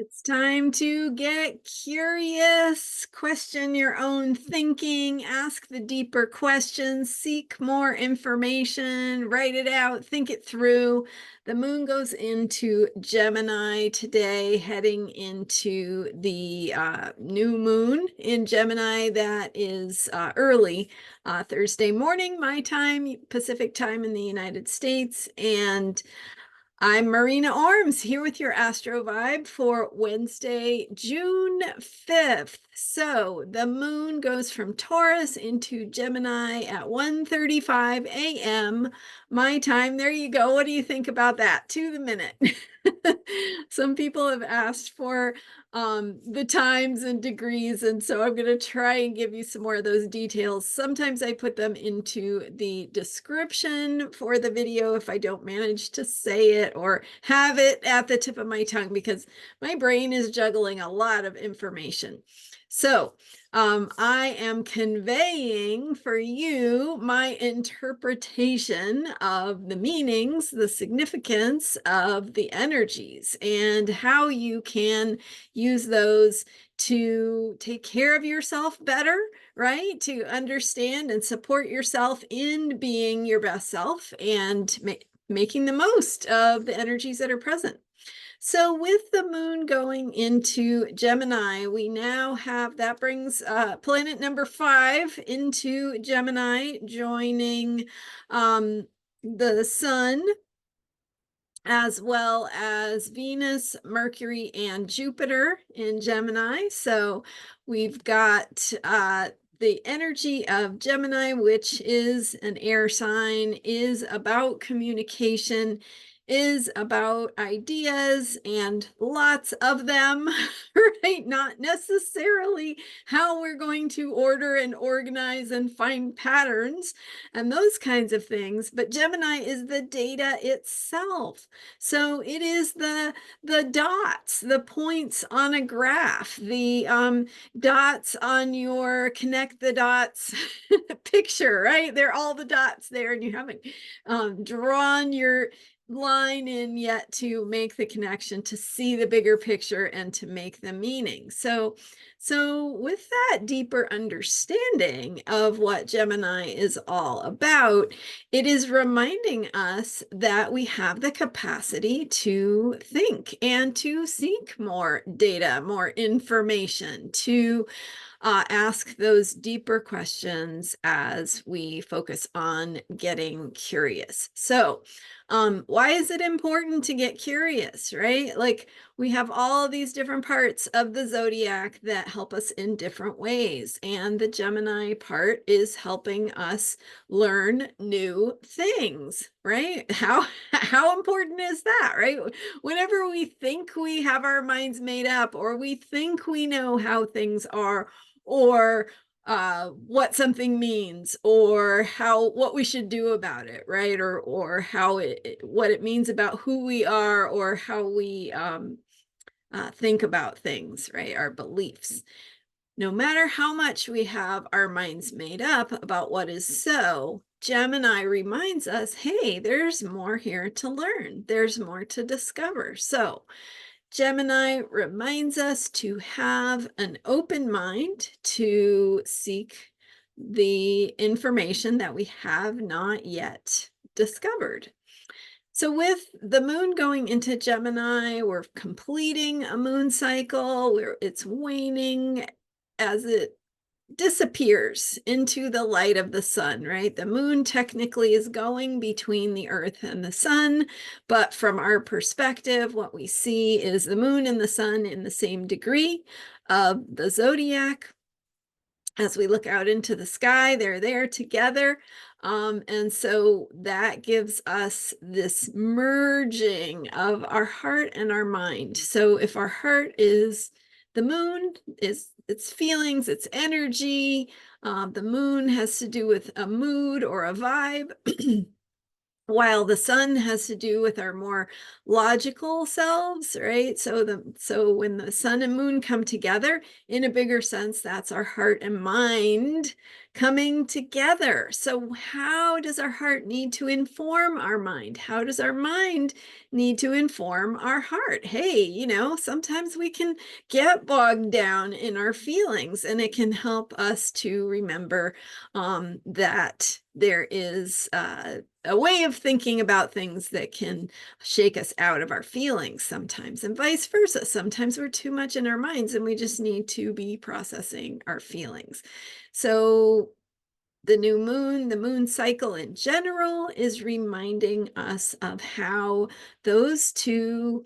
It's time to get curious, question your own thinking, ask the deeper questions, seek more information, write it out, think it through. The moon goes into Gemini today, heading into the new moon in Gemini that is early Thursday morning, my time, Pacific time in the United States. And I'm Marina Orms here with your Astro Vibe for Wednesday, June 5th. So the moon goes from Taurus into Gemini at 1:35 a.m. my time. There you go. What do you think about that? To the minute. Some people have asked for the times and degrees, and so I'm going to try and give you some more of those details. Sometimes I put them into the description for the video if I don't manage to say it or have it at the tip of my tongue, because my brain is juggling a lot of information. So I am conveying for you my interpretation of the meanings, the significance of the energies, and how you can use those to take care of yourself better, right? To understand and support yourself in being your best self and making the most of the energies that are present. So with the moon going into Gemini, we now have, that brings planet number 5 into Gemini, joining the sun, as well as Venus, Mercury, and Jupiter in Gemini. So we've got the energy of Gemini, which is an air sign, is about communication, is about ideas and lots of them, right? Not necessarily how we're going to order and organize and find patterns and those kinds of things, but Gemini is the data itself. So it is the dots, the points on a graph, the dots on your connect the dots picture, right? They're all the dots there, and you haven't drawn your line in yet to make the connection, to see the bigger picture and to make the meaning. So with that deeper understanding of what Gemini is all about, it is reminding us that we have the capacity to think and to seek more data, more information, to ask those deeper questions as we focus on getting curious. So why is it important to get curious, right? Like, we have all these different parts of the zodiac that help us in different ways. And the Gemini part is helping us learn new things, right? How important is that, right? Whenever we think we have our minds made up, or we think we know how things are, or what something means, or what we should do about it, right? Or how what it means about who we are, or how we think about things, right? Our beliefs. No matter how much we have our minds made up about what is so, Gemini reminds us, hey, there's more here to learn. There's more to discover. So Gemini reminds us to have an open mind, to seek the information that we have not yet discovered. So with the moon going into Gemini, we're completing a moon cycle where it's waning as it disappears into the light of the sun, right? The moon technically is going between the earth and the sun, but from our perspective, what we see is the moon and the sun in the same degree of the zodiac. As we look out into the sky, they're there together. And so that gives us this merging of our heart and our mind. So if our heart is the moon, is its feelings, its energy. The moon has to do with a mood or a vibe, while the sun has to do with our more logical selves, right? So when the sun and moon come together in a bigger sense, that's our heart and mind coming together. So how does our heart need to inform our mind? How does our mind need to inform our heart? Hey, sometimes we can get bogged down in our feelings, and it can help us to remember that there is a way of thinking about things that can shake us out of our feelings sometimes, and vice versa. Sometimes we're too much in our minds and we just need to be processing our feelings. So the new moon, the moon cycle in general, is reminding us of how those two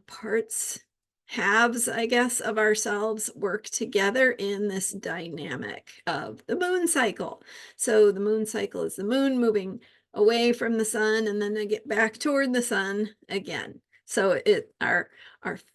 parts, halves, I guess, of ourselves work together in this dynamic of the moon cycle. So the moon cycle is the moon moving away from the sun, and then they get back toward the sun again. So our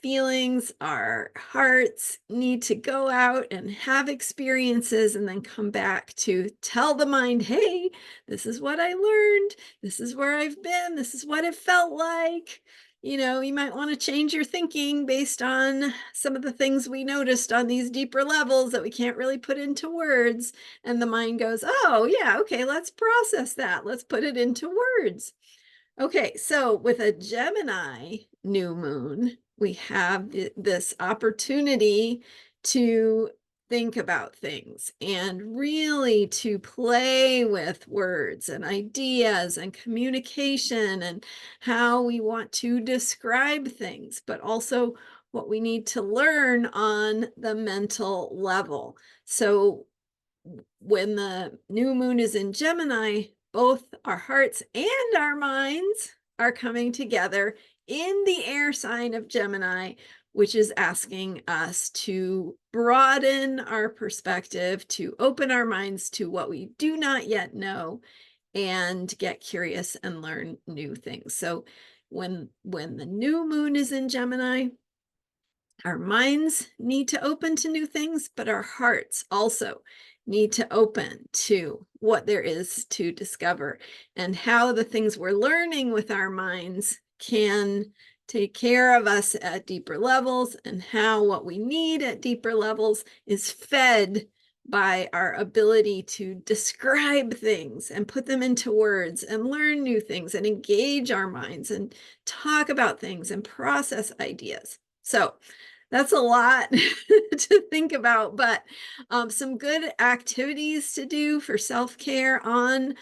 feelings, our hearts need to go out and have experiences and then come back to tell the mind, hey, this is what I learned. This is where I've been. This is what it felt like. You might want to change your thinking based on some of the things we noticed on these deeper levels that we can't really put into words. And the mind goes, oh, yeah, okay, let's process that. Let's put it into words. Okay, so with a Gemini new moon, we have this opportunity to think about things and really to play with words and ideas and communication and how we want to describe things, but also what we need to learn on the mental level. So when the new moon is in Gemini, both our hearts and our minds are coming together in the air sign of Gemini, which is asking us to broaden our perspective, to open our minds to what we do not yet know, and get curious and learn new things. So when the new moon is in Gemini, our minds need to open to new things, but our hearts also need to open to what there is to discover, and how the things we're learning with our minds can take care of us at deeper levels, and how what we need at deeper levels is fed by our ability to describe things and put them into words and learn new things and engage our minds and talk about things and process ideas. So that's a lot to think about, but some good activities to do for self-care on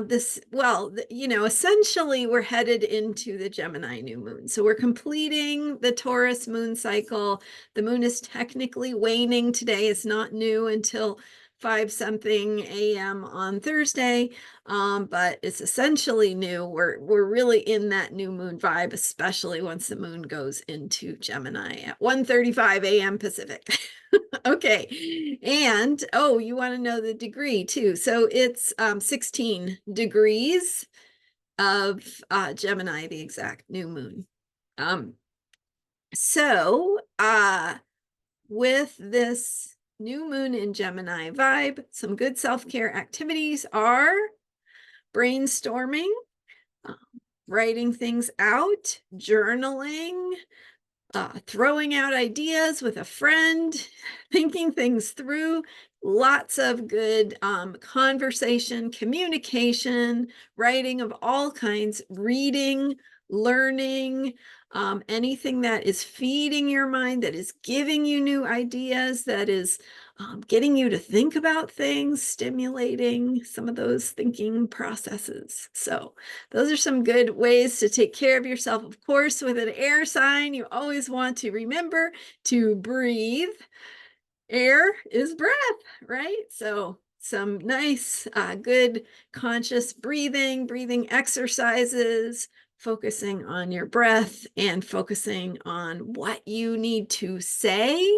this. Well, essentially we're headed into the Gemini new moon. So we're completing the Taurus moon cycle. The moon is technically waning today. It's not new until 5-something a.m. on Thursday, but it's essentially new. We're really in that new moon vibe, especially once the moon goes into Gemini at 1:35 a.m. Pacific. Okay, and you want to know the degree too. So it's 16 degrees of Gemini, the exact new moon. So with this new moon in Gemini vibe, some good self-care activities are brainstorming, writing things out, journaling, throwing out ideas with a friend, thinking things through, lots of good conversation, communication, writing of all kinds, reading, learning, anything that is feeding your mind, that is giving you new ideas, that is getting you to think about things, stimulating some of those thinking processes. So those are some good ways to take care of yourself. Of course, with an air sign, you always want to remember to breathe. Air is breath, right? So some nice, good conscious breathing exercises, focusing on your breath and focusing on what you need to say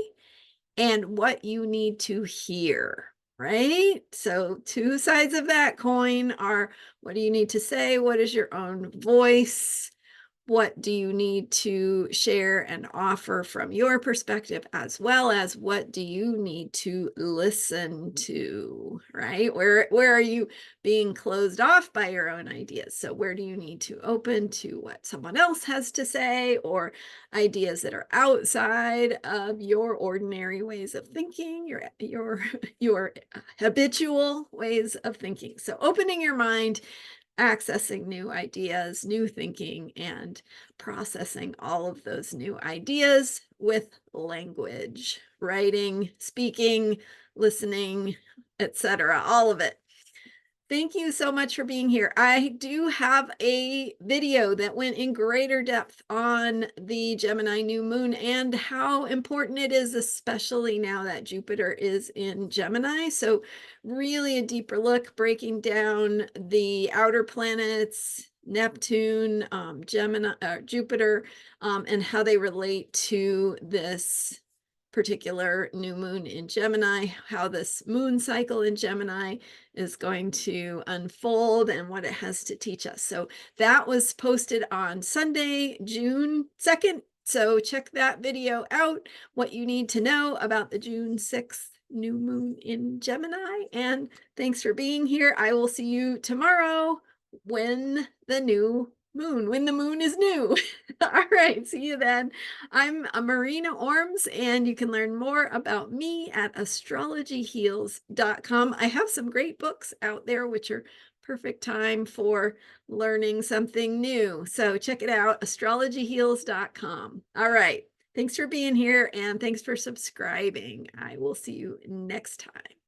and what you need to hear, right? So two sides of that coin are, what do you need to say? What is your own voice? what do you need to share and offer from your perspective, as well as what do you need to listen to, right? Where are you being closed off by your own ideas? So where do you need to open to what someone else has to say, or ideas that are outside of your ordinary ways of thinking, your habitual ways of thinking? So opening your mind, accessing new ideas, new thinking, and processing all of those new ideas with language, writing, speaking, listening, etc., all of it. Thank you so much for being here. I do have a video that went in greater depth on the Gemini new moon and how important it is, especially now that Jupiter is in Gemini. So really a deeper look, breaking down the outer planets, Neptune, Gemini, Jupiter, and how they relate to this particular new moon in Gemini, how this moon cycle in Gemini is going to unfold and what it has to teach us. So that was posted on Sunday, June 2nd. So check that video out, what you need to know about the June 6th new moon in Gemini. And thanks for being here. I will see you tomorrow when the moon is new. All right, see you then. I'm Marina Orms, and you can learn more about me at astrologyheals.com. I have some great books out there, which are perfect time for learning something new. So check it out, astrologyheals.com. All right, thanks for being here, and thanks for subscribing. I will see you next time.